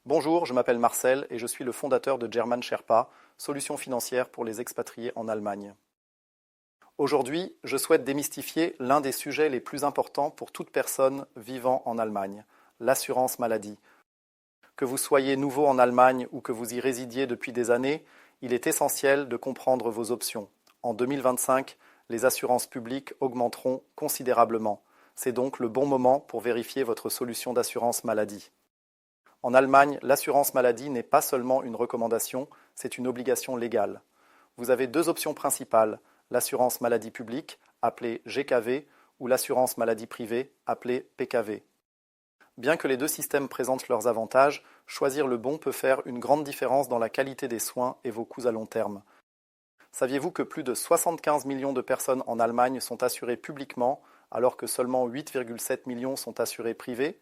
Bonjour, je m'appelle Marcel et je suis le fondateur de German Sherpa, solution financière pour les expatriés en Allemagne. Aujourd'hui, je souhaite démystifier l'un des sujets les plus importants pour toute personne vivant en Allemagne, l'assurance maladie. Que vous soyez nouveau en Allemagne ou que vous y résidiez depuis des années, il est essentiel de comprendre vos options. En 2025, les assurances publiques augmenteront considérablement. C'est donc le bon moment pour vérifier votre solution d'assurance maladie. En Allemagne, l'assurance maladie n'est pas seulement une recommandation, c'est une obligation légale. Vous avez deux options principales, l'assurance maladie publique, appelée GKV, ou l'assurance maladie privée, appelée PKV. Bien que les deux systèmes présentent leurs avantages, choisir le bon peut faire une grande différence dans la qualité des soins et vos coûts à long terme. Saviez-vous que plus de 75 millions de personnes en Allemagne sont assurées publiquement, alors que seulement 8,7 millions sont assurées privées ?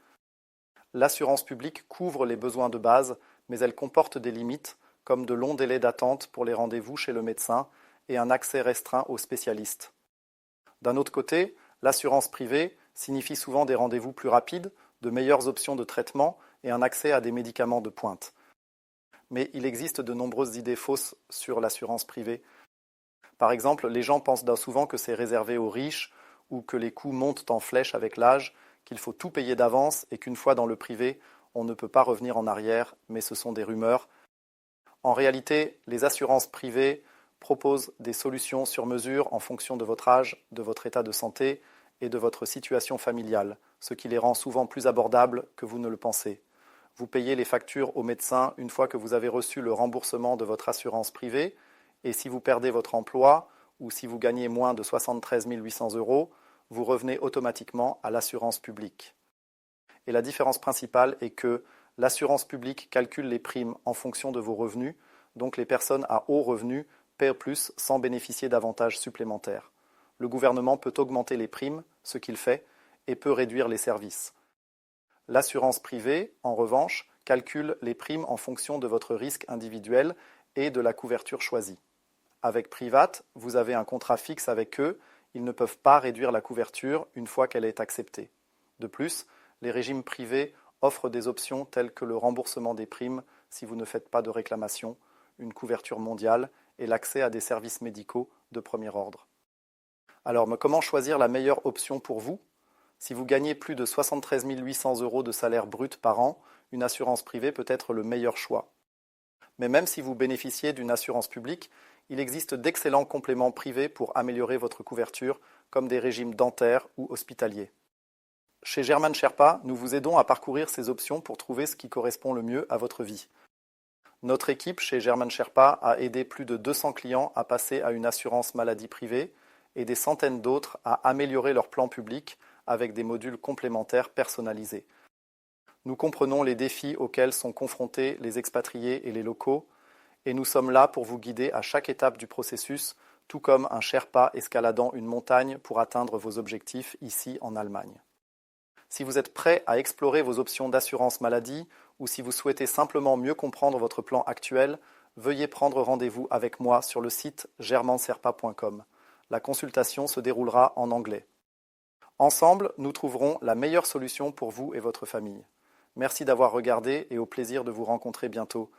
L'assurance publique couvre les besoins de base, mais elle comporte des limites, comme de longs délais d'attente pour les rendez-vous chez le médecin et un accès restreint aux spécialistes. D'un autre côté, l'assurance privée signifie souvent des rendez-vous plus rapides, de meilleures options de traitement et un accès à des médicaments de pointe. Mais il existe de nombreuses idées fausses sur l'assurance privée. Par exemple, les gens pensent souvent que c'est réservé aux riches ou que les coûts montent en flèche avec l'âge, qu'il faut tout payer d'avance et qu'une fois dans le privé, on ne peut pas revenir en arrière, mais ce sont des rumeurs. En réalité, les assurances privées proposent des solutions sur mesure en fonction de votre âge, de votre état de santé et de votre situation familiale, ce qui les rend souvent plus abordables que vous ne le pensez. Vous payez les factures au médecin une fois que vous avez reçu le remboursement de votre assurance privée, et si vous perdez votre emploi ou si vous gagnez moins de 73 800 €, vous revenez automatiquement à l'assurance publique. Et la différence principale est que l'assurance publique calcule les primes en fonction de vos revenus, donc les personnes à haut revenu paient plus sans bénéficier d'avantages supplémentaires. Le gouvernement peut augmenter les primes, ce qu'il fait, et peut réduire les services. L'assurance privée, en revanche, calcule les primes en fonction de votre risque individuel et de la couverture choisie. Avec Private, vous avez un contrat fixe avec eux, ils ne peuvent pas réduire la couverture une fois qu'elle est acceptée. De plus, les régimes privés offrent des options telles que le remboursement des primes si vous ne faites pas de réclamation, une couverture mondiale et l'accès à des services médicaux de premier ordre. Alors, comment choisir la meilleure option pour vous ? Si vous gagnez plus de 73 800 € de salaire brut par an, une assurance privée peut être le meilleur choix. Mais même si vous bénéficiez d'une assurance publique, il existe d'excellents compléments privés pour améliorer votre couverture, comme des régimes dentaires ou hospitaliers. Chez German Sherpa, nous vous aidons à parcourir ces options pour trouver ce qui correspond le mieux à votre vie. Notre équipe chez German Sherpa a aidé plus de 200 clients à passer à une assurance maladie privée et des centaines d'autres à améliorer leur plan public avec des modules complémentaires personnalisés. Nous comprenons les défis auxquels sont confrontés les expatriés et les locaux, et nous sommes là pour vous guider à chaque étape du processus, tout comme un Sherpa escaladant une montagne pour atteindre vos objectifs ici en Allemagne. Si vous êtes prêt à explorer vos options d'assurance maladie ou si vous souhaitez simplement mieux comprendre votre plan actuel, veuillez prendre rendez-vous avec moi sur le site germansherpa.com. La consultation se déroulera en anglais. Ensemble, nous trouverons la meilleure solution pour vous et votre famille. Merci d'avoir regardé et au plaisir de vous rencontrer bientôt.